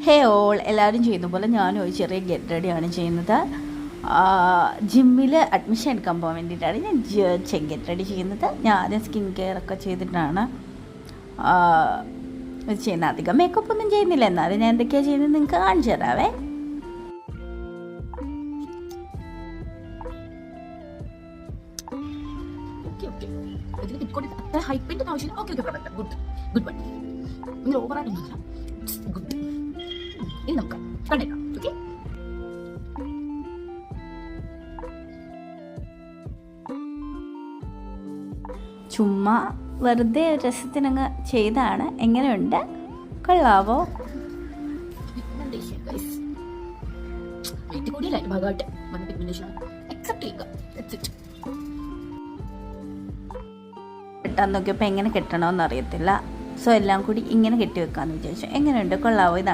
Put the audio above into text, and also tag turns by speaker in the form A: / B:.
A: ഹേ all, എല്ലാവരും ചെയ്യുന്ന പോലെ ഞാനും ഒരു ചെറിയ ഗെറ്റ് റെഡിയാണ് ചെയ്യുന്നത്. ജിമ്മിൽ അഡ്മിഷൻ എടുക്കാൻ പോകാൻ വേണ്ടിയിട്ടാണ് ഞാൻ ഗെറ്റ് റെഡി ചെയ്യുന്നത്. ഞാൻ ആദ്യം സ്കിൻ കെയർ ഒക്കെ ചെയ്തിട്ടാണ് ഇത് ചെയ്യുന്നത്. അധികം മേക്കപ്പ് ഒന്നും ചെയ്യുന്നില്ല, എന്നാലും ഞാൻ എന്തൊക്കെയാണ് ചെയ്യുന്നത് നിങ്ങൾക്ക് കാണിച്ചു തരാവേ.
B: അത്ര ഹൈപ്പിൻ്റെ ആവശ്യമില്ല. Okay okay, good good one. നിങ്ങൾ ഓവറായിട്ടൊന്നുമില്ല, ഗുഡ്. ഇനി നമുക്ക് കണ്ടേക്കാം. ഓക്കെ,
A: ചുമ്മാ വെറുതെ ഒരു രസത്തിനങ്ങ് ചെയ്താണ്. എങ്ങനെയുണ്ട്, കൊള്ളാവോ?
B: ഭാഗമായിട്ട് പിഗ്മെന്റേഷൻ അക്സെപ്റ്റ് ചെയ്യുക.
A: കെട്ടാൻ നോക്കിയപ്പോൾ എങ്ങനെ കെട്ടണമെന്ന് അറിയത്തില്ല. സോ എല്ലാം കൂടി ഇങ്ങനെ കെട്ടി വെക്കാമെന്ന് വിചാരിച്ചു. എങ്ങനെയുണ്ട്, കൊള്ളാവോ? ഇതാണ്